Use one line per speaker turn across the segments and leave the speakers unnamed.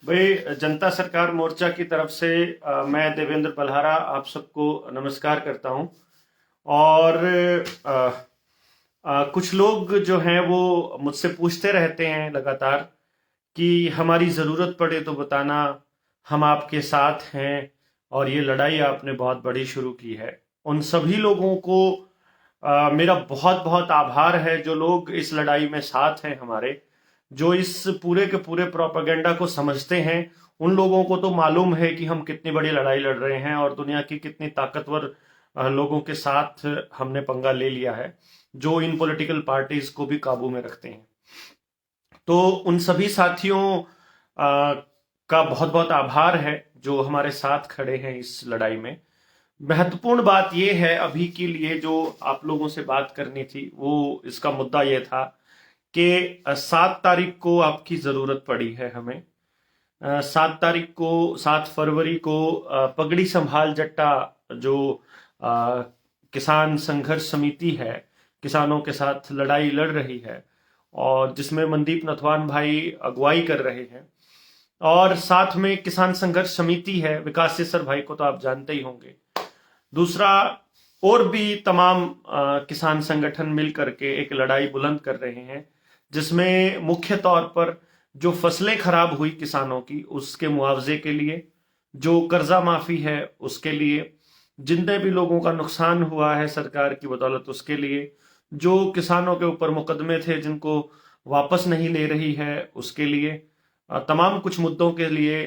भाई, जनता सरकार मोर्चा की तरफ से मैं देवेंद्र बल्हारा आप सबको नमस्कार करता हूं। और अ, कुछ लोग जो हैं वो मुझसे पूछते रहते हैं लगातार कि हमारी ज़रूरत पड़े तो बताना, हम आपके साथ हैं। और ये लड़ाई आपने बहुत बड़ी शुरू की है। उन सभी लोगों को मेरा बहुत बहुत आभार है जो लोग इस लड़ाई में साथ हैं हमारे, जो इस पूरे के पूरे प्रोपेगेंडा को समझते हैं। उन लोगों को तो मालूम है कि हम कितनी बड़ी लड़ाई लड़ रहे हैं और दुनिया की कितनी ताकतवर लोगों के साथ हमने पंगा ले लिया है, जो इन पॉलिटिकल पार्टीज को भी काबू में रखते हैं। तो उन सभी साथियों का बहुत बहुत आभार है जो हमारे साथ खड़े हैं इस लड़ाई में। महत्वपूर्ण बात यह है अभी के लिए जो आप लोगों से बात करनी थी, वो इसका मुद्दा यह था कि 7 तारीख को आपकी जरूरत पड़ी है हमें। 7 तारीख को, 7 फरवरी को पगड़ी संभाल जट्टा जो अ, किसान संघर्ष समिति है, किसानों के साथ लड़ाई लड़ रही है और जिसमें मनदीप नथवान भाई अगुवाई कर रहे हैं, और साथ में किसान संघर्ष समिति है, विकास सर भाई को तो आप जानते ही होंगे। दूसरा, और भी तमाम किसान संगठन मिल करके एक लड़ाई बुलंद कर रहे हैं, जिसमें मुख्य तौर पर जो फसलें खराब हुई किसानों की उसके मुआवजे के लिए, जो कर्जा माफी है उसके लिए, जितने भी लोगों का नुकसान हुआ है सरकार की बदौलत उसके लिए, जो किसानों के ऊपर मुकदमे थे जिनको वापस नहीं ले रही है उसके लिए, तमाम कुछ मुद्दों के लिए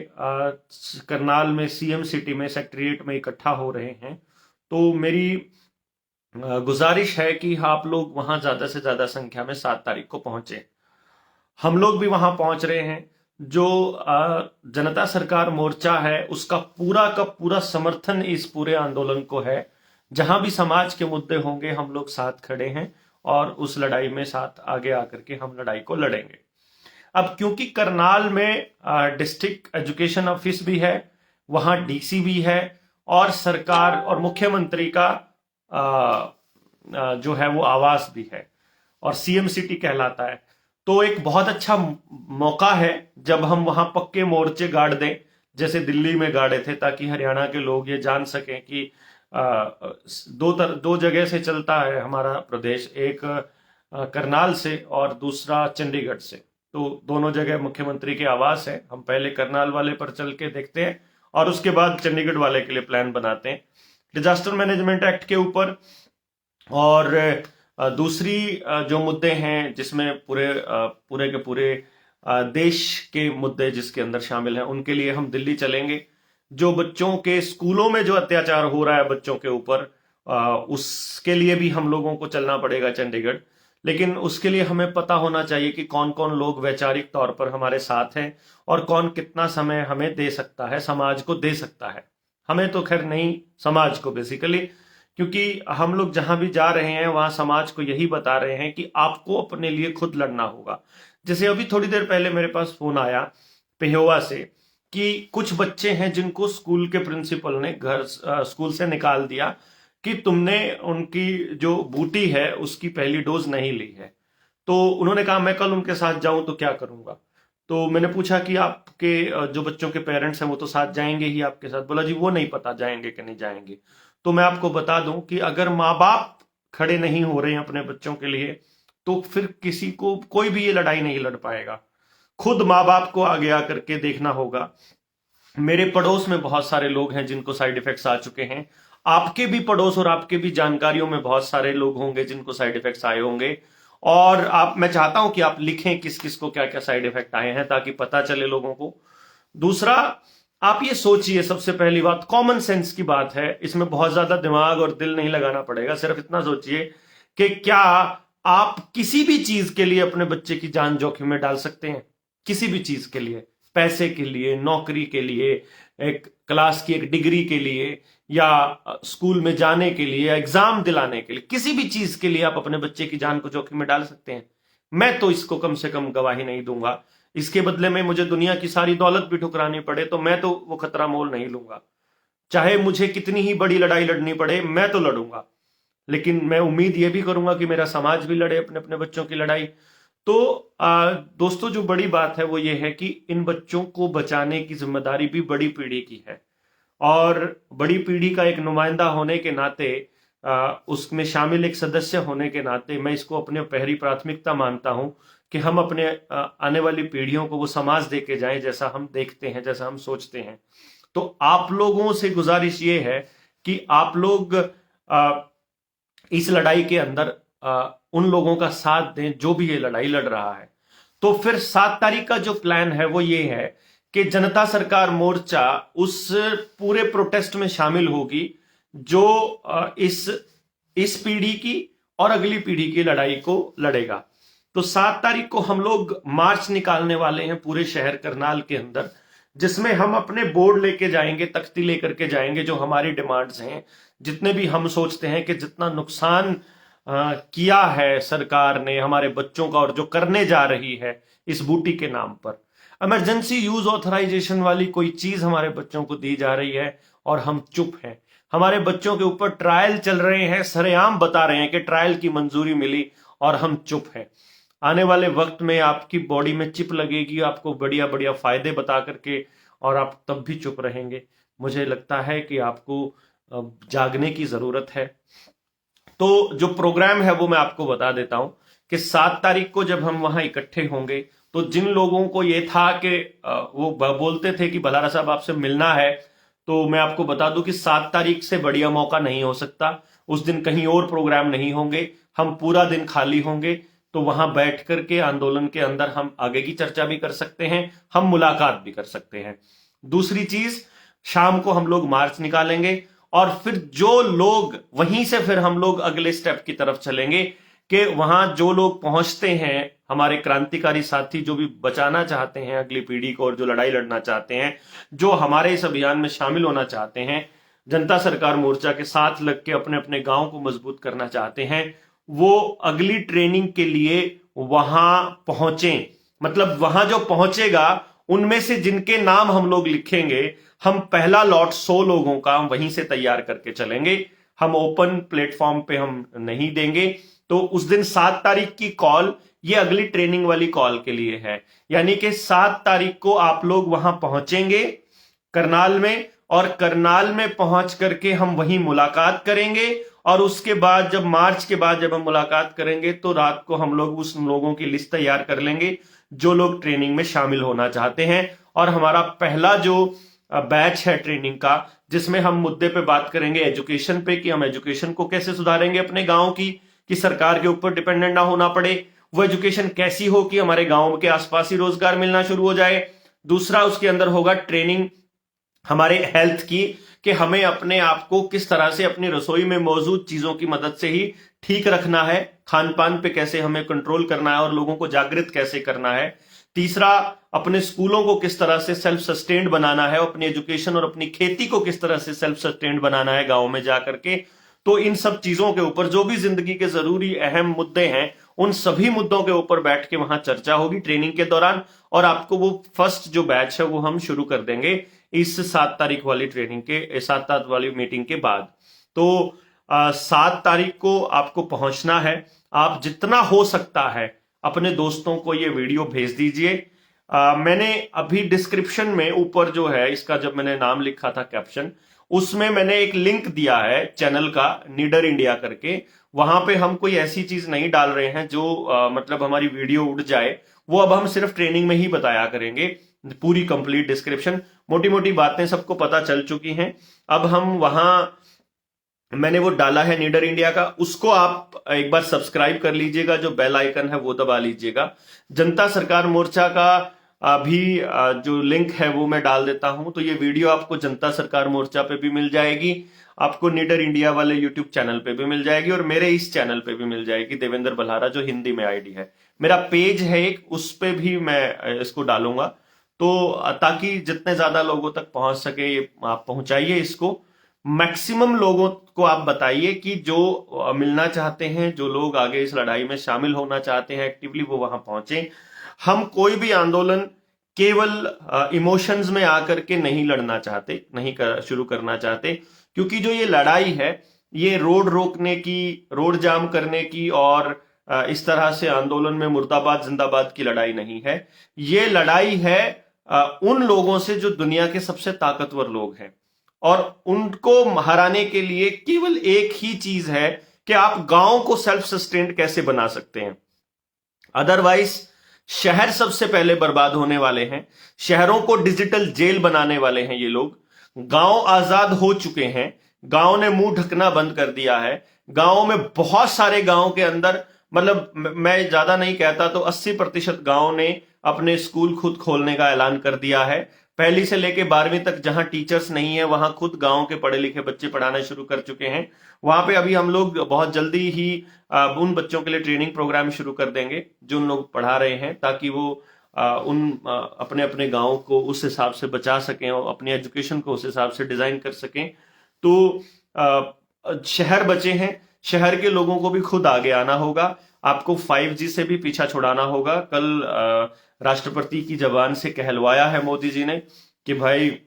करनाल में सीएम सिटी में सेक्रेटरीट में इकट्ठा हो रहे हैं। तो मेरी गुजारिश है कि आप लोग वहां ज्यादा से ज्यादा संख्या में 7 तारीख को पहुंचे। हम लोग भी वहां पहुंच रहे हैं। जो जनता सरकार मोर्चा है उसका पूरा का पूरा समर्थन इस पूरे आंदोलन को है। जहां भी समाज के मुद्दे होंगे हम लोग साथ खड़े हैं और उस लड़ाई में साथ आगे आकर के हम लड़ाई को लड़ेंगे। अब क्योंकि करनाल में डिस्ट्रिक्ट एजुकेशन ऑफिस भी है, वहां डीसी भी है, और सरकार और मुख्यमंत्री का जो है वो आवास भी है, और सीएम सिटी कहलाता है। तो एक बहुत अच्छा मौका है जब हम वहां पक्के मोर्चे गाड़ दें, जैसे दिल्ली में गाड़े थे, ताकि हरियाणा के लोग ये जान सकें कि दो जगह से चलता है हमारा प्रदेश, एक करनाल से और दूसरा चंडीगढ़ से। तो दोनों जगह मुख्यमंत्री के आवास है। हम पहले करनाल वाले पर चल के देखते हैं और उसके बाद चंडीगढ़ वाले के लिए प्लान बनाते हैं डिजास्टर मैनेजमेंट एक्ट के ऊपर। और दूसरी जो मुद्दे हैं जिसमें पूरे के पूरे देश के मुद्दे जिसके अंदर शामिल हैं, उनके लिए हम दिल्ली चलेंगे। जो बच्चों के स्कूलों में जो अत्याचार हो रहा है बच्चों के ऊपर, उसके लिए भी हम लोगों को चलना पड़ेगा चंडीगढ़। लेकिन उसके लिए हमें पता होना चाहिए कि कौन कौन लोग वैचारिक तौर पर हमारे साथ हैं और कौन कितना समय हमें दे सकता है, समाज को दे सकता है। हमें तो खैर नहीं, समाज को बेसिकली, क्योंकि हम लोग जहां भी जा रहे हैं वहां समाज को यही बता रहे हैं कि आपको अपने लिए खुद लड़ना होगा। जैसे अभी थोड़ी देर पहले मेरे पास फोन आया पेहोवा से कि कुछ बच्चे हैं जिनको स्कूल के प्रिंसिपल ने स्कूल से निकाल दिया कि तुमने उनकी जो बूटी है उसकी पहली डोज नहीं ली है। तो उन्होंने कहा मैं कल उनके साथ जाऊं तो क्या करूंगा। तो मैंने पूछा कि आपके जो बच्चों के पेरेंट्स हैं वो तो साथ जाएंगे ही आपके साथ। बोला जी वो नहीं पता जाएंगे कि नहीं जाएंगे। तो मैं आपको बता दूं कि अगर माँ बाप खड़े नहीं हो रहे हैं अपने बच्चों के लिए, तो फिर किसी को कोई भी ये लड़ाई नहीं लड़ पाएगा। खुद माँ बाप को आगे आकर के देखना होगा। मेरे पड़ोस में बहुत सारे लोग हैं जिनको साइड इफेक्ट्स आ चुके हैं। आपके भी पड़ोस और आपके भी जानकारियों में बहुत सारे लोग होंगे जिनको साइड इफेक्ट्स आए होंगे। और मैं चाहता हूं कि आप लिखें किस किस को क्या क्या साइड इफेक्ट आए हैं, ताकि पता चले लोगों को। दूसरा, आप ये सोचिए, सबसे पहली बात कॉमन सेंस की बात है, इसमें बहुत ज्यादा दिमाग और दिल नहीं लगाना पड़ेगा। सिर्फ इतना सोचिए कि क्या आप किसी भी चीज के लिए अपने बच्चे की जान जोखिम में डाल सकते हैं? किसी भी चीज के लिए, पैसे के लिए, नौकरी के लिए, एक क्लास की एक डिग्री के लिए, या स्कूल में जाने के लिए, या एग्जाम दिलाने के लिए, किसी भी चीज के लिए आप अपने बच्चे की जान को जोखिम में डाल सकते हैं? मैं तो इसको कम से कम गवाही नहीं दूंगा। इसके बदले में मुझे दुनिया की सारी दौलत भी ठुकरानी पड़े तो मैं तो वो खतरा मोल नहीं लूंगा। चाहे मुझे कितनी ही बड़ी लड़ाई लड़नी पड़े मैं तो लड़ूंगा। लेकिन मैं उम्मीद ये भी करूंगा कि मेरा समाज भी लड़े अपने अपने बच्चों की लड़ाई। तो दोस्तों जो बड़ी बात है वो ये है कि इन बच्चों को बचाने की जिम्मेदारी भी बड़ी पीढ़ी की है, और बड़ी पीढ़ी का एक नुमाइंदा होने के नाते, उसमें शामिल एक सदस्य होने के नाते, मैं इसको अपने पहली प्राथमिकता मानता हूं कि हम अपने आने वाली पीढ़ियों को वो समाज दे के जाएं जैसा हम देखते हैं, जैसा हम सोचते हैं। तो आप लोगों से गुजारिश ये है कि आप लोग इस लड़ाई के अंदर उन लोगों का साथ दें जो भी ये लड़ाई लड़ रहा है। तो फिर 7 तारीख का जो प्लान है वो ये है कि जनता सरकार मोर्चा उस पूरे प्रोटेस्ट में शामिल होगी जो इस पीढ़ी की और अगली पीढ़ी की लड़ाई को लड़ेगा। तो 7 तारीख को हम लोग मार्च निकालने वाले हैं पूरे शहर करनाल के अंदर, जिसमें हम अपने बोर्ड लेके जाएंगे, तख्ती लेकर के जाएंगे, जो हमारी डिमांड्स हैं, जितने भी हम सोचते हैं कि जितना नुकसान किया है सरकार ने हमारे बच्चों का और जो करने जा रही है इस बूटी के नाम पर, इमरजेंसी यूज ऑथराइजेशन वाली कोई चीज हमारे बच्चों को दी जा रही है और हम चुप हैं। हमारे बच्चों के ऊपर ट्रायल चल रहे हैं, सरेआम बता रहे हैं कि ट्रायल की मंजूरी मिली और हम चुप हैं। आने वाले वक्त में आपकी बॉडी में चिप लगेगी, आपको बढ़िया बढ़िया फायदे बता करके, और आप तब भी चुप रहेंगे। मुझे लगता है कि आपको जागने की जरूरत है। तो जो प्रोग्राम है वो मैं आपको बता देता हूं कि 7 तारीख को जब हम वहां इकट्ठे होंगे, तो जिन लोगों को ये था कि वो बोलते थे कि भलारा साहब आपसे मिलना है, तो मैं आपको बता दूं कि 7 तारीख से बढ़िया मौका नहीं हो सकता। उस दिन कहीं और प्रोग्राम नहीं होंगे, हम पूरा दिन खाली होंगे। तो वहां बैठ करके आंदोलन के अंदर हम आगे की चर्चा भी कर सकते हैं, हम मुलाकात भी कर सकते हैं। दूसरी चीज, शाम को हम लोग मार्च निकालेंगे और फिर जो लोग वहीं से फिर हम लोग अगले स्टेप की तरफ चलेंगे कि वहां जो लोग पहुंचते हैं, हमारे क्रांतिकारी साथी जो भी बचाना चाहते हैं अगली पीढ़ी को और जो लड़ाई लड़ना चाहते हैं, जो हमारे इस अभियान में शामिल होना चाहते हैं, जनता सरकार मोर्चा के साथ लग के अपने अपने गांव को मजबूत करना चाहते हैं, वो अगली ट्रेनिंग के लिए वहां पहुंचे। मतलब वहां जो पहुंचेगा उनमें से जिनके नाम हम लोग लिखेंगे, हम पहला लॉट 100 लोगों का हम वहीं से तैयार करके चलेंगे। हम ओपन प्लेटफॉर्म पे हम नहीं देंगे। तो उस दिन 7 तारीख की कॉल ये अगली ट्रेनिंग वाली कॉल के लिए है, यानी कि 7 तारीख को आप लोग वहां पहुंचेंगे करनाल में, और करनाल में पहुंच करके हम वहीं मुलाकात करेंगे। और उसके बाद जब मार्च के बाद जब हम मुलाकात करेंगे तो रात को हम लोग उस लोगों की लिस्ट तैयार कर लेंगे जो लोग ट्रेनिंग में शामिल होना चाहते हैं। और हमारा पहला जो बैच है ट्रेनिंग का, जिसमें हम मुद्दे पे बात करेंगे एजुकेशन पे, कि हम एजुकेशन को कैसे सुधारेंगे अपने गांव की, कि सरकार के ऊपर डिपेंडेंट ना होना पड़े। वो एजुकेशन कैसी हो कि हमारे गांव के आसपास ही रोजगार मिलना शुरू हो जाए। दूसरा उसके अंदर होगा ट्रेनिंग हमारे हेल्थ की, कि हमें अपने आप को किस तरह से अपनी रसोई में मौजूद चीजों की मदद से ही ठीक रखना है, खान पान पे कैसे हमें कंट्रोल करना है और लोगों को जागृत कैसे करना है। तीसरा, अपने स्कूलों को किस तरह से सेल्फ सस्टेन्ड बनाना है, अपनी एजुकेशन और अपनी खेती को किस तरह से सेल्फ सस्टेन्ड बनाना है गांव में जाकर के। तो इन सब चीजों के ऊपर जो भी जिंदगी के जरूरी अहम मुद्दे हैं, उन सभी मुद्दों के ऊपर बैठ के वहां चर्चा होगी ट्रेनिंग के दौरान। और आपको वो फर्स्ट जो बैच है वो हम शुरू कर देंगे इस 7 तारीख वाली ट्रेनिंग के 7 तारीख वाली मीटिंग के बाद। तो 7 तारीख को आपको पहुंचना है। आप जितना हो सकता है अपने दोस्तों को ये वीडियो भेज दीजिए। मैंने अभी डिस्क्रिप्शन में ऊपर जो है इसका, जब मैंने नाम लिखा था कैप्शन, उसमें मैंने एक लिंक दिया है चैनल का, नीडर इंडिया करके। वहां पे हम कोई ऐसी चीज नहीं डाल रहे हैं जो मतलब हमारी वीडियो उड़ जाए। वो अब हम सिर्फ ट्रेनिंग में ही बताया करेंगे। पूरी कंप्लीट डिस्क्रिप्शन, मोटी मोटी बातें सबको पता चल चुकी हैं। अब हम वहां, मैंने वो डाला है नीडर इंडिया का, उसको आप एक बार सब्सक्राइब कर लीजिएगा, जो बेल आइकन है वो दबा लीजिएगा। जनता सरकार मोर्चा का भी जो लिंक है वो मैं डाल देता हूं। तो ये वीडियो आपको जनता सरकार मोर्चा पे भी मिल जाएगी, आपको नीडर इंडिया वाले यूट्यूब चैनल पे भी मिल जाएगी, और मेरे इस चैनल पे भी मिल जाएगी, देवेंद्र बल्हारा, जो हिंदी में आईडी है। मेरा पेज है एक, उस पे भी मैं इसको डालूंगा। तो ताकि जितने ज्यादा लोगों तक पहुंच सके आप पहुंचाइए इसको। मैक्सिमम लोगों को आप बताइए कि जो मिलना चाहते हैं, जो लोग आगे इस लड़ाई में शामिल होना चाहते हैं एक्टिवली, वो वहां पहुंचे। हम कोई भी आंदोलन केवल इमोशंस में आकर के नहीं लड़ना चाहते, नहीं शुरू करना चाहते, क्योंकि जो ये लड़ाई है ये रोड रोकने की, रोड जाम करने की और इस तरह से आंदोलन में मुर्दाबाद जिंदाबाद की लड़ाई नहीं है। ये लड़ाई है उन लोगों से जो दुनिया के सबसे ताकतवर लोग हैं, और उनको हराने के लिए केवल एक ही चीज है कि आप गांव को सेल्फ सस्टेन्ड कैसे बना सकते हैं। अदरवाइज शहर सबसे पहले बर्बाद होने वाले हैं। शहरों को डिजिटल जेल बनाने वाले हैं ये लोग। गांव आजाद हो चुके हैं, गांव ने मुंह ढकना बंद कर दिया है। गांव में बहुत सारे गांव के अंदर, मतलब मैं ज्यादा नहीं कहता तो 80% गांव ने अपने स्कूल खुद खोलने का ऐलान कर दिया है। पहली से लेके 12वीं तक जहां टीचर्स नहीं है वहां खुद गांव के पढ़े लिखे बच्चे पढ़ाना शुरू कर चुके हैं। वहां पे अभी हम लोग बहुत जल्दी ही उन बच्चों के लिए ट्रेनिंग प्रोग्राम शुरू कर देंगे जो उन लोग पढ़ा रहे हैं, ताकि वो अपने अपने गांव को उस हिसाब से बचा सकें और अपनी एजुकेशन को उस हिसाब से डिजाइन कर सकें। तो शहर बचे हैं, शहर के लोगों को भी खुद आगे आना होगा। आपको 5G से भी पीछा छुड़ाना होगा। कल राष्ट्रपति की जबान से कहलवाया है मोदी जी ने कि भाई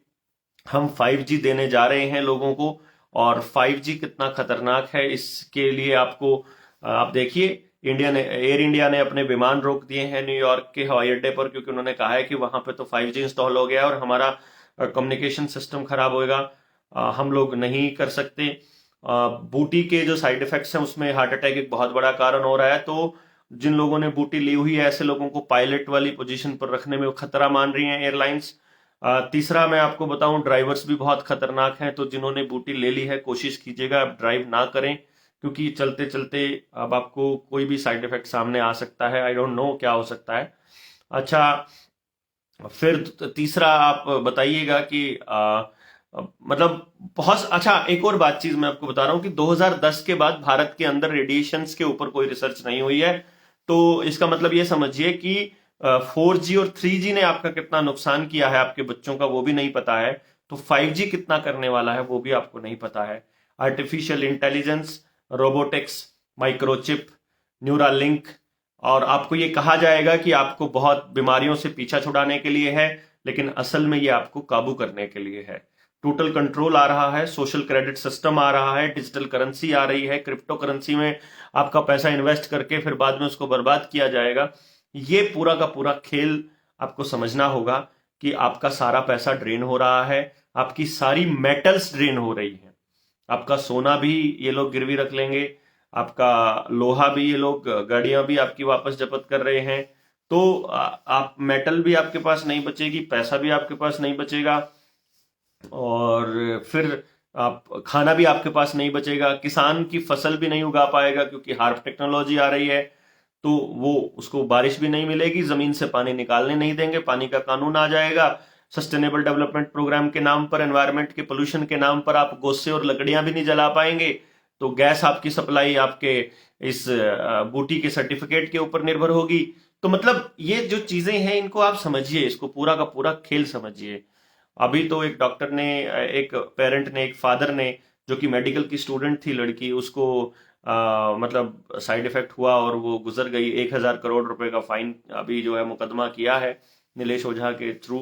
हम 5G देने जा रहे हैं लोगों को, और 5G कितना खतरनाक है इसके लिए आपको आप देखिए। एयर इंडिया ने अपने विमान रोक दिए हैं न्यूयॉर्क के हवाई अड्डे पर, क्योंकि उन्होंने कहा है कि वहां पे तो 5G इंस्टॉल हो गया और हमारा कम्युनिकेशन सिस्टम खराब होएगा, हम लोग नहीं कर सकते। बूटी के जो साइड इफेक्ट्स हैं उसमें हार्ट अटैक एक बहुत बड़ा कारण हो रहा है। तो जिन लोगों ने बूटी ली हुई है ऐसे लोगों को पायलट वाली पोजीशन पर रखने में खतरा मान रही हैं एयरलाइंस। तीसरा मैं आपको बताऊं, ड्राइवर्स भी बहुत खतरनाक हैं। तो जिन्होंने बूटी ले ली है कोशिश कीजिएगा आप ड्राइव ना करें, क्योंकि चलते चलते अब आपको कोई भी साइड इफेक्ट सामने आ सकता है। आई डोंट नो क्या हो सकता है। अच्छा, फिर तीसरा आप बताइएगा कि मतलब बहुत अच्छा, एक और बात चीज मैं आपको बता रहा हूं कि 2010 के बाद भारत के अंदर रेडिएशंस के ऊपर कोई रिसर्च नहीं हुई है। तो इसका मतलब ये समझिए कि 4G और 3G ने आपका कितना नुकसान किया है आपके बच्चों का वो भी नहीं पता है। तो 5G कितना करने वाला है वो भी आपको नहीं पता है। Artificial intelligence, robotics, microchip, neural link, और आपको ये कहा जाएगा कि आपको बहुत बीमारियों से पीछा छुड़ाने के लिए है, लेकिन असल में ये आपको काबू करने के लिए है। टोटल कंट्रोल आ रहा है, सोशल क्रेडिट सिस्टम आ रहा है, डिजिटल करेंसी आ रही है, क्रिप्टो करेंसी में आपका पैसा इन्वेस्ट करके फिर बाद में उसको बर्बाद किया जाएगा। ये पूरा का पूरा खेल आपको समझना होगा कि आपका सारा पैसा ड्रेन हो रहा है, आपकी सारी मेटल्स ड्रेन हो रही है। आपका सोना भी ये लोग गिरवी रख लेंगे, आपका लोहा भी ये लोग, गाड़ियां भी आपकी वापस जब्त कर रहे हैं। तो आप मेटल भी आपके पास नहीं बचेगी, पैसा भी आपके पास नहीं बचेगा, और फिर आप खाना भी आपके पास नहीं बचेगा। किसान की फसल भी नहीं उगा पाएगा क्योंकि हार्प टेक्नोलॉजी आ रही है। तो वो उसको बारिश भी नहीं मिलेगी, जमीन से पानी निकालने नहीं देंगे, पानी का कानून आ जाएगा। सस्टेनेबल डेवलपमेंट प्रोग्राम के नाम पर, एनवायरमेंट के पोल्यूशन के नाम पर आप गोसे और लकड़ियां भी नहीं जला पाएंगे। तो गैस आपकी सप्लाई आपके इस बूटी के सर्टिफिकेट के ऊपर निर्भर होगी। तो मतलब ये जो चीजें हैं इनको आप समझिए, इसको पूरा का पूरा खेल समझिए। अभी तो एक डॉक्टर ने, एक पेरेंट ने, एक फादर ने, जो कि मेडिकल की स्टूडेंट थी लड़की, उसको मतलब साइड इफेक्ट हुआ और वो गुजर गई। 1,000 करोड़ रुपए का फाइन अभी जो है मुकदमा किया है नीलेश ओझा के थ्रू।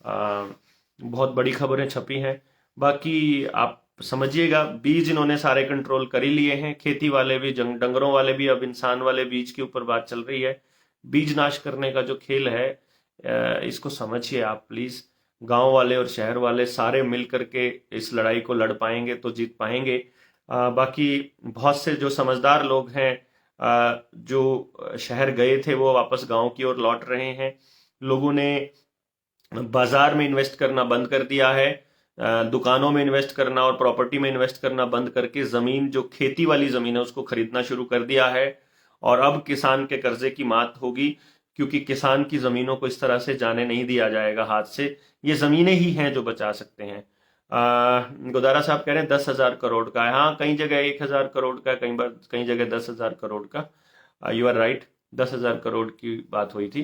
बहुत बड़ी खबरें छपी हैं। बाकी आप समझिएगा, बीज इन्होंने सारे कंट्रोल कर ही लिए हैं। खेती वाले भी, डंगरों वाले भी, अब इंसान वाले बीज के ऊपर बात चल रही है। बीज नाश करने का जो खेल है इसको समझिए आप प्लीज। गांव वाले और शहर वाले सारे मिल करके इस लड़ाई को लड़ पाएंगे तो जीत पाएंगे। बाकी बहुत से जो समझदार लोग हैं जो शहर गए थे वो वापस गांव की ओर लौट रहे हैं। लोगों ने बाजार में इन्वेस्ट करना बंद कर दिया है, दुकानों में इन्वेस्ट करना और प्रॉपर्टी में इन्वेस्ट करना बंद करके जमीन, जो खेती वाली जमीन है, उसको खरीदना शुरू कर दिया है। और अब किसान के कर्जे की मात होगी, क्योंकि किसान की जमीनों को इस तरह से जाने नहीं दिया जाएगा हाथ से। ये जमीनें ही हैं जो बचा सकते हैं। गोदारा साहब कह रहे हैं 10,000 करोड़ का है। हाँ, कई जगह 1,000 करोड़ का, कई जगह 10,000 करोड़ का। यू आर राइट, 10,000 करोड़ की बात हुई थी।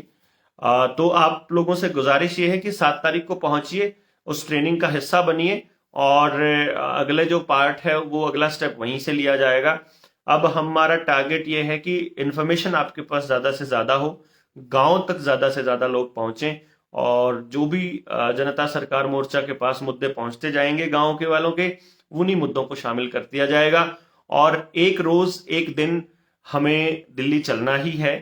तो आप लोगों से गुजारिश ये है कि 7 तारीख को पहुंचिए, उस ट्रेनिंग का हिस्सा बनिए, और अगले जो पार्ट है वो अगला स्टेप वहीं से लिया जाएगा। अब हमारा टारगेट ये है कि इंफॉर्मेशन आपके पास ज्यादा से ज्यादा हो, गांव तक ज्यादा से ज्यादा लोग पहुंचे, और जो भी जनता सरकार मोर्चा के पास मुद्दे पहुंचते जाएंगे गांव के वालों के, उन्हीं मुद्दों को शामिल कर दिया जाएगा। और एक रोज, एक दिन हमें दिल्ली चलना ही है।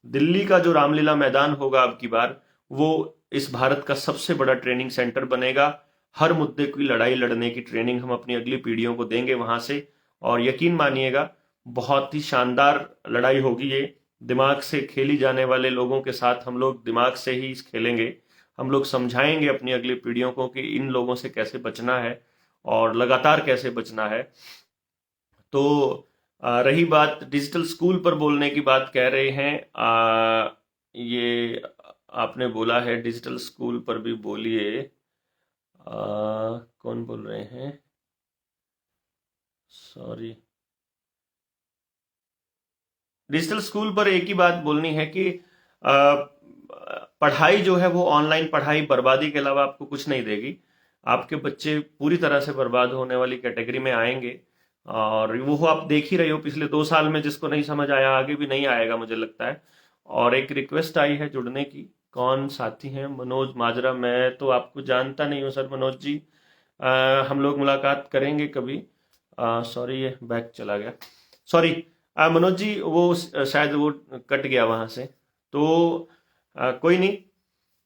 दिल्ली का जो रामलीला मैदान होगा अब की बार, वो इस भारत का सबसे बड़ा ट्रेनिंग सेंटर बनेगा। हर मुद्दे की लड़ाई लड़ने की ट्रेनिंग हम अपनी अगली पीढ़ियों को देंगे वहां से। और यकीन मानिएगा, बहुत ही शानदार लड़ाई होगी ये। दिमाग से खेली जाने वाले लोगों के साथ हम लोग दिमाग से ही खेलेंगे। हम लोग समझाएंगे अपनी अगली पीढ़ियों को कि इन लोगों से कैसे बचना है और लगातार कैसे बचना है। तो रही बात डिजिटल स्कूल पर बोलने की, बात कह रहे हैं, ये आपने बोला है डिजिटल स्कूल पर भी बोलिए। कौन बोल रहे हैं? सॉरी। डिजिटल स्कूल पर एक ही बात बोलनी है कि पढ़ाई जो है वो ऑनलाइन पढ़ाई बर्बादी के अलावा आपको कुछ नहीं देगी। आपके बच्चे पूरी तरह से बर्बाद होने वाली कैटेगरी में आएंगे। और वो आप देख ही रहे हो, पिछले 2 साल में जिसको नहीं समझ आया आगे भी नहीं आएगा मुझे लगता है। और एक रिक्वेस्ट आई है जुड़ने की। कौन साथी हैं? मनोज माजरा। मैं तो आपको जानता नहीं हूँ सर मनोज जी। हम लोग मुलाकात करेंगे कभी। सॉरी, ये बैक चला गया। सॉरी मनोज जी, वो शायद वो कट गया वहां से। तो कोई नहीं,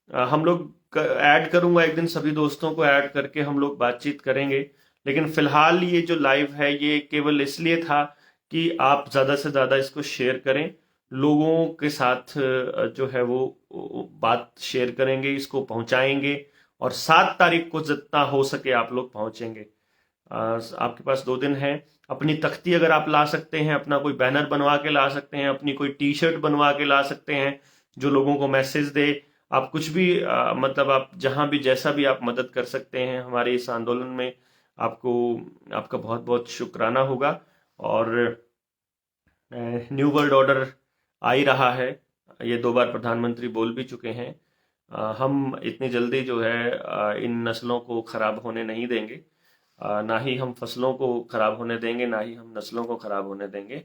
हम लोग ऐड करूंगा एक दिन, सभी दोस्तों को ऐड करके हम लोग बातचीत करेंगे। लेकिन फिलहाल ये जो लाइव है ये केवल इसलिए था कि आप ज़्यादा से ज़्यादा इसको शेयर करें, लोगों के साथ जो है वो बात शेयर करेंगे, इसको पहुंचाएंगे। और 7 तारीख को जितना हो सके आप लोग पहुंचेंगे। आपके पास 2 दिन है। अपनी तख्ती अगर आप ला सकते हैं, अपना कोई बैनर बनवा के ला सकते हैं, अपनी कोई टी शर्ट बनवा के ला सकते हैं जो लोगों को मैसेज दे। आप कुछ भी मतलब आप जहां भी जैसा भी आप मदद कर सकते हैं हमारे इस आंदोलन में, आपको आपका बहुत बहुत शुक्राना होगा। और न्यू वर्ल्ड ऑर्डर आ ही रहा है, ये 2 बार प्रधानमंत्री बोल भी चुके हैं। हम इतनी जल्दी जो है इन नस्लों को खराब होने नहीं देंगे। ना ही हम फसलों को खराब होने देंगे, ना ही हम नस्लों को खराब होने देंगे।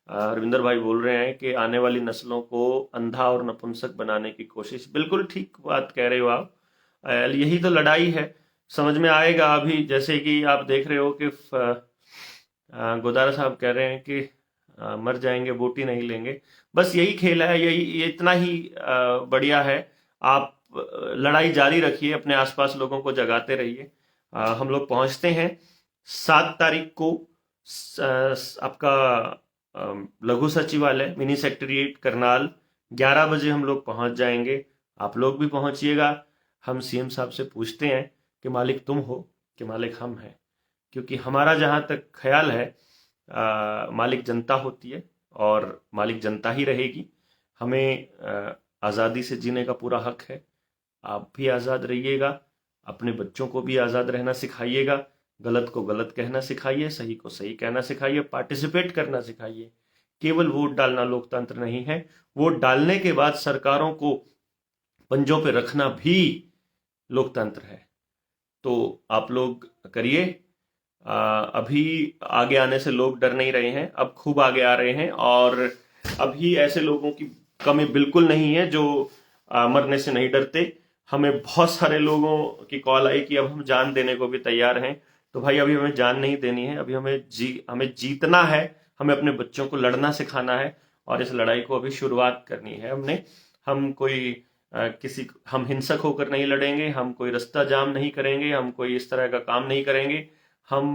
रविंदर भाई बोल रहे हैं कि आने वाली नस्लों को अंधा और नपुंसक बनाने की कोशिश। बिल्कुल ठीक बात कह रहे हो आप। यही तो लड़ाई है, समझ में आएगा अभी। जैसे कि आप देख रहे हो कि गोदारा साहब कह रहे हैं कि मर जाएंगे बोटी नहीं लेंगे। बस यही खेल है, यही ये इतना ही बढ़िया है। आप लड़ाई जारी रखिए, अपने आसपास लोगों को जगाते रहिए। हम लोग पहुंचते हैं 7 तारीख को आपका लघु सचिवालय मिनी सेक्रेटरीट करनाल। 11 बजे हम लोग पहुंच जाएंगे। आप लोग भी पहुंचिएगा। हम सीएम साहब से पूछते हैं कि मालिक तुम हो कि मालिक हम हैं, क्योंकि हमारा जहां तक ख्याल है मालिक जनता होती है और मालिक जनता ही रहेगी। हमें आज़ादी से जीने का पूरा हक है। आप भी आज़ाद रहिएगा, अपने बच्चों को भी आज़ाद रहना सिखाइएगा, गलत को गलत कहना सिखाइए, सही को सही कहना सिखाइए, पार्टिसिपेट करना सिखाइए। केवल वोट डालना लोकतंत्र नहीं है, वोट डालने के बाद सरकारों को पंजों पे रखना भी लोकतंत्र है। तो आप लोग करिए। अभी आगे आने से लोग डर नहीं रहे हैं, अब खूब आगे आ रहे हैं। और अभी ऐसे लोगों की कमी बिल्कुल नहीं है जो मरने से नहीं डरते। हमें बहुत सारे लोगों की कॉल आई कि अब हम जान देने को भी तैयार हैं। तो भाई अभी हमें जान नहीं देनी है, अभी हमें जीतना है। हमें अपने बच्चों को लड़ना सिखाना है और इस लड़ाई को अभी शुरुआत करनी है हमने। हम कोई हम हिंसक होकर नहीं लड़ेंगे, हम कोई रास्ता जाम नहीं करेंगे, हम कोई इस तरह का काम नहीं करेंगे। हम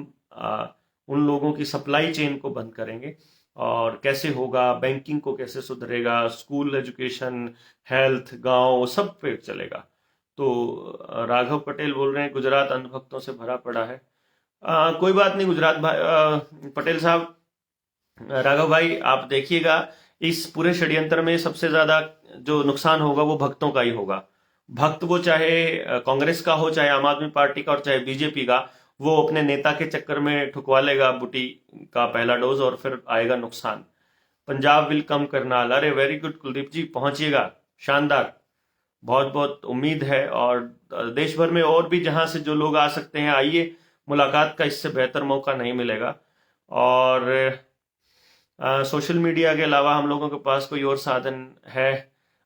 उन लोगों की सप्लाई चेन को बंद करेंगे। और कैसे होगा, बैंकिंग को कैसे सुधरेगा, स्कूल एजुकेशन, हेल्थ, गांव, सब पे चलेगा। तो राघव पटेल बोल रहे हैं गुजरात अंधभक्तों से भरा पड़ा है। कोई बात नहीं गुजरात भाई, पटेल साहब, राघव भाई, आप देखिएगा इस पूरे षड्यंत्र में सबसे ज्यादा जो नुकसान होगा वो भक्तों का ही होगा। भक्त वो चाहे कांग्रेस का हो, चाहे आम आदमी पार्टी का और चाहे बीजेपी का, वो अपने नेता के चक्कर में ठुकवा लेगा बूटी का पहला डोज और फिर आएगा नुकसान। Punjab will come Karnal. अरे वेरी गुड कुलदीप जी, पहुंचिएगा, शानदार, बहुत बहुत उम्मीद है। और देश भर में और भी जहां से जो लोग आ सकते हैं आइए, मुलाकात का इससे बेहतर मौका नहीं मिलेगा। और सोशल मीडिया के अलावा हम लोगों के पास कोई और साधन है?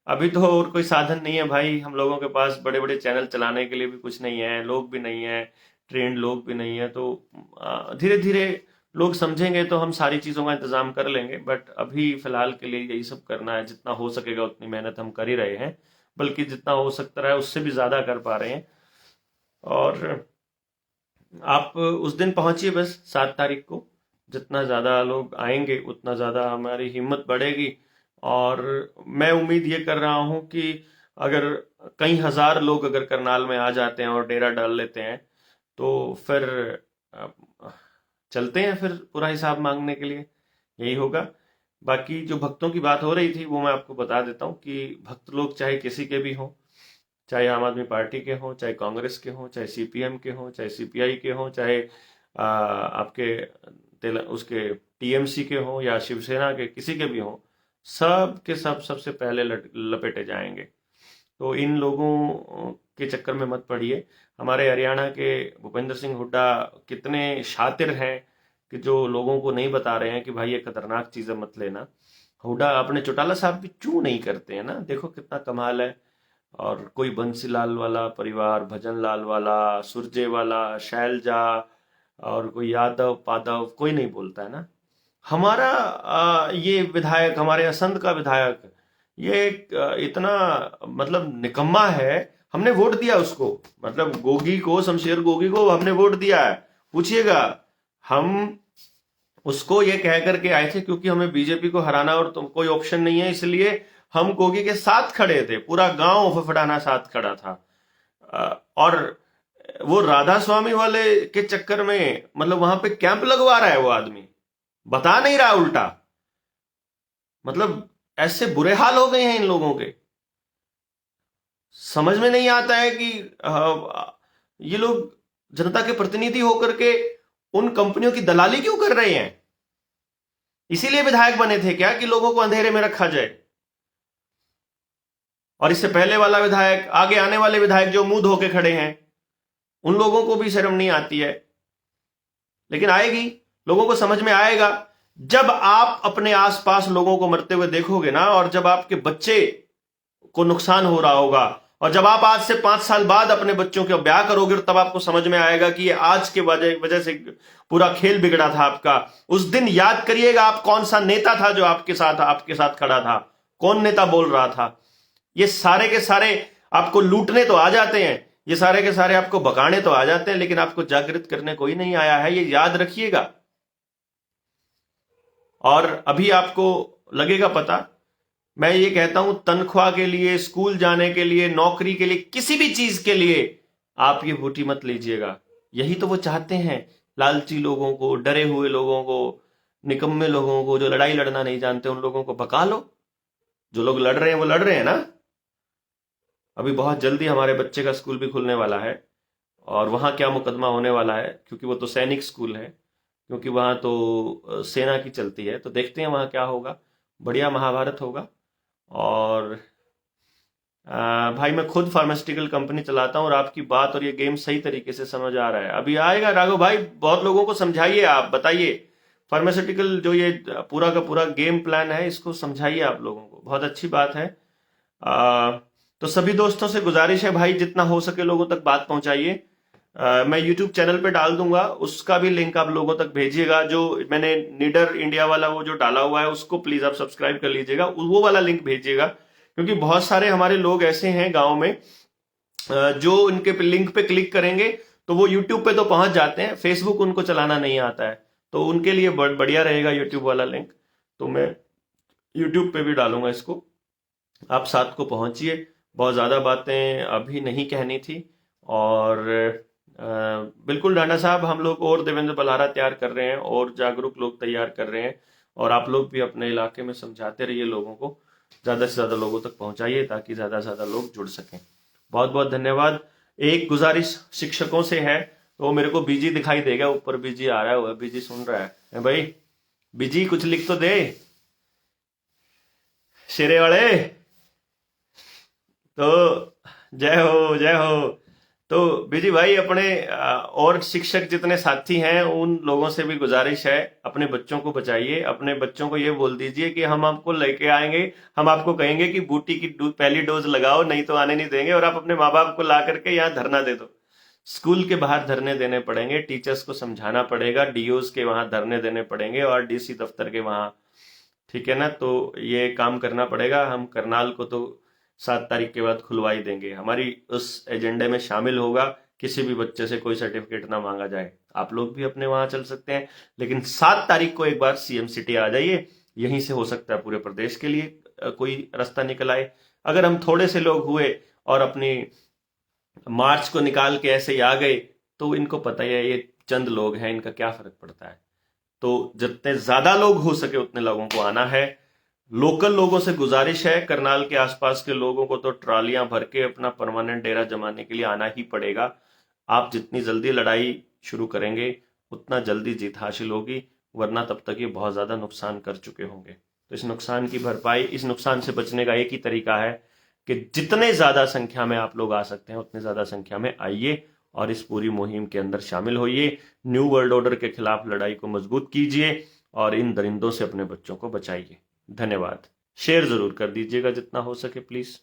अभी तो और कोई साधन नहीं है भाई। हम लोगों के पास बड़े बड़े चैनल चलाने के लिए भी कुछ नहीं है, लोग भी नहीं है, ट्रेंड लोग भी नहीं है। तो धीरे धीरे लोग समझेंगे तो हम सारी चीज़ों का इंतज़ाम कर लेंगे, बट अभी फ़िलहाल के लिए यही सब करना है। जितना हो सकेगा उतनी मेहनत हम कर ही रहे हैं, बल्कि जितना हो सकता रहा है उससे भी ज़्यादा कर पा रहे हैं। और आप उस दिन पहुंचिए बस 7 तारीख को। जितना ज़्यादा लोग आएंगे उतना ज़्यादा हमारी हिम्मत बढ़ेगी। और मैं उम्मीद ये कर रहा हूँ कि अगर कई हज़ार लोग अगर करनाल में आ जाते हैं और डेरा डाल लेते हैं, तो फिर अ, चलते हैं फिर पूरा हिसाब मांगने के लिए। यही होगा। बाकी जो भक्तों की बात हो रही थी वो मैं आपको बता देता हूँ कि भक्त लोग चाहे किसी के भी हों, चाहे आम आदमी पार्टी के हों, चाहे कांग्रेस के हों, चाहे सीपीएम के हों, चाहे सीपीआई के हों, चाहे आपके उसके टीएमसी के हों या शिवसेना के, किसी के भी हों, सब के सब सबसे पहले लपेटे जाएंगे। तो इन लोगों के चक्कर में मत पड़िए। हमारे हरियाणा के भूपेंद्र सिंह हुड्डा कितने शातिर हैं कि जो लोगों को नहीं बता रहे हैं कि भाई ये खतरनाक चीज़ें मत लेना। हुड्डा अपने चौटाला साहब भी चू नहीं करते हैं ना, देखो कितना कमाल है। और कोई बंसीलाल वाला परिवार, भजन लाल वाला, सुरजे वाला, शैलजा, और कोई यादव पादव, कोई नहीं बोलता है ना। हमारा ये विधायक, हमारे असंध का विधायक, ये इतना मतलब निकम्मा है। हमने वोट दिया उसको, मतलब गोगी को, शमशेर गोगी को हमने वोट दिया है। पूछिएगा, हम उसको ये कह करके आए थे क्योंकि हमें बीजेपी को हराना और तुम कोई ऑप्शन नहीं है, इसलिए हम गोगी के साथ खड़े थे। पूरा गांव फफड़ाना साथ खड़ा था। और वो राधा स्वामी वाले के चक्कर में मतलब वहां पे कैंप लगवा रहा है वो आदमी, बता नहीं रहा उल्टा। मतलब ऐसे बुरे हाल हो गए हैं इन लोगों के, समझ में नहीं आता है कि ये लोग जनता के प्रतिनिधि होकर के उन कंपनियों की दलाली क्यों कर रहे हैं। इसीलिए विधायक बने थे क्या कि लोगों को अंधेरे में रखा जाए। और इससे पहले वाला विधायक, आगे आने वाले विधायक जो मुंह धो के खड़े हैं, उन लोगों को भी शर्म नहीं आती है। लेकिन आएगी, लोगों को समझ में आएगा जब आप अपने आसपास लोगों को मरते हुए देखोगे ना, और जब आपके बच्चे को नुकसान हो रहा होगा, और जब आप आज से 5 साल बाद अपने बच्चों के ब्याह करोगे, तब आपको समझ में आएगा कि ये आज के वजह से पूरा खेल बिगड़ा था आपका। उस दिन याद करिएगा आप कौन सा नेता था जो आपके साथ खड़ा था, कौन नेता बोल रहा था। ये सारे के सारे आपको लूटने तो आ जाते हैं, ये सारे के सारे आपको भगाने तो आ जाते हैं, लेकिन आपको जागृत करने कोई नहीं आया है, ये याद रखिएगा। और अभी आपको लगेगा पता, मैं ये कहता हूं, तनख्वाह के लिए, स्कूल जाने के लिए, नौकरी के लिए, किसी भी चीज के लिए आप ये बूटी मत लीजिएगा। यही तो वो चाहते हैं, लालची लोगों को, डरे हुए लोगों को, निकम्मे लोगों को, जो लड़ाई लड़ना नहीं जानते उन लोगों को भगा लो। जो लोग लड़ रहे हैं वो लड़ रहे हैं ना। अभी बहुत जल्दी हमारे बच्चे का स्कूल भी खुलने वाला है, और वहाँ क्या मुकदमा होने वाला है, क्योंकि वो तो सैनिक स्कूल है, क्योंकि वहाँ तो सेना की चलती है। तो देखते हैं वहाँ क्या होगा, बढ़िया महाभारत होगा। और भाई मैं खुद फार्मास्यूटिकल कंपनी चलाता हूँ, और आपकी बात और ये गेम सही तरीके से समझ आ रहा है। अभी आएगा राघव भाई, बहुत लोगों को समझाइए, आप बताइए फार्मास्यूटिकल जो ये पूरा का पूरा गेम प्लान है, इसको समझाइए आप लोगों को। बहुत अच्छी बात है। तो सभी दोस्तों से गुजारिश है भाई, जितना हो सके लोगों तक बात पहुंचाइए। मैं यूट्यूब चैनल पे डाल दूंगा, उसका भी लिंक आप लोगों तक भेजिएगा। जो मैंने नीडर इंडिया वाला वो जो डाला हुआ है, उसको प्लीज आप सब्सक्राइब कर लीजिएगा, वो वाला लिंक भेजिएगा। क्योंकि बहुत सारे हमारे लोग ऐसे हैं गांव में जो इनके लिंक पे क्लिक करेंगे तो वो यूट्यूब पे तो पहुंच जाते हैं, फेसबुक उनको चलाना नहीं आता है। तो उनके लिए बढ़िया रहेगा यूट्यूब वाला लिंक। तो मैं यूट्यूब पे भी डालूंगा इसको, आप साथ को पहुंचिए। बहुत ज़्यादा बातें अभी नहीं कहनी थी। और बिल्कुल डांडा साहब, हम लोग और देवेंद्र बल्हारा तैयार कर रहे हैं, और जागरूक लोग तैयार कर रहे हैं। और आप लोग भी अपने इलाके में समझाते रहिए लोगों को, ज़्यादा से ज़्यादा लोगों तक पहुंचाइए ताकि ज़्यादा से ज़्यादा लोग जुड़ सकें। बहुत बहुत धन्यवाद। एक गुजारिश शिक्षकों से है, तो मेरे को बीजी दिखाई देगा, ऊपर बीजी आ रहा है, बीजी सुन रहा है भाई, बीजी कुछ लिख तो दे शेरे वाले। तो जय हो जय हो। तो बीजी भाई, अपने और शिक्षक जितने साथी हैं उन लोगों से भी गुजारिश है, अपने बच्चों को बचाइए। अपने बच्चों को ये बोल दीजिए कि हम आपको लेके आएंगे, हम आपको कहेंगे कि बूटी की पहली डोज लगाओ, नहीं तो आने नहीं देंगे। और आप अपने माँ बाप को ला करके यहाँ धरना दे दो, स्कूल के बाहर धरने देने पड़ेंगे, टीचर्स को समझाना पड़ेगा, डीओज के वहां धरने देने पड़ेंगे और डीसी दफ्तर के वहां। ठीक है ना, तो ये काम करना पड़ेगा। हम करनाल को तो 7 तारीख के बाद खुलवा ही देंगे, हमारी उस एजेंडे में शामिल होगा किसी भी बच्चे से कोई सर्टिफिकेट ना मांगा जाए। आप लोग भी अपने वहां चल सकते हैं, लेकिन 7 तारीख को एक बार सीएम सिटी आ जाइए, यहीं से हो सकता है पूरे प्रदेश के लिए कोई रास्ता निकल आए। अगर हम थोड़े से लोग हुए और अपनी मार्च को निकाल के ऐसे ही आ गए, तो इनको पता ही है ये चंद लोग हैं, इनका क्या फर्क पड़ता है। तो जितने ज्यादा लोग हो सके उतने लोगों को आना है। लोकल लोगों से गुजारिश है, करनाल के आसपास के लोगों को तो ट्रालियां भर के अपना परमानेंट डेरा जमाने के लिए आना ही पड़ेगा। आप जितनी जल्दी लड़ाई शुरू करेंगे उतना जल्दी जीत हासिल होगी, वरना तब तक ये बहुत ज्यादा नुकसान कर चुके होंगे। तो इस नुकसान की भरपाई, इस नुकसान से बचने का एक ही तरीका है कि जितने ज्यादा संख्या में आप लोग आ सकते हैं उतने ज्यादा संख्या में आइए और इस पूरी मुहिम के अंदर शामिल होइए। न्यू वर्ल्ड ऑर्डर के खिलाफ लड़ाई को मजबूत कीजिए और इन दरिंदों से अपने बच्चों को बचाइए। धन्यवाद। शेयर जरूर कर दीजिएगा जितना हो सके प्लीज।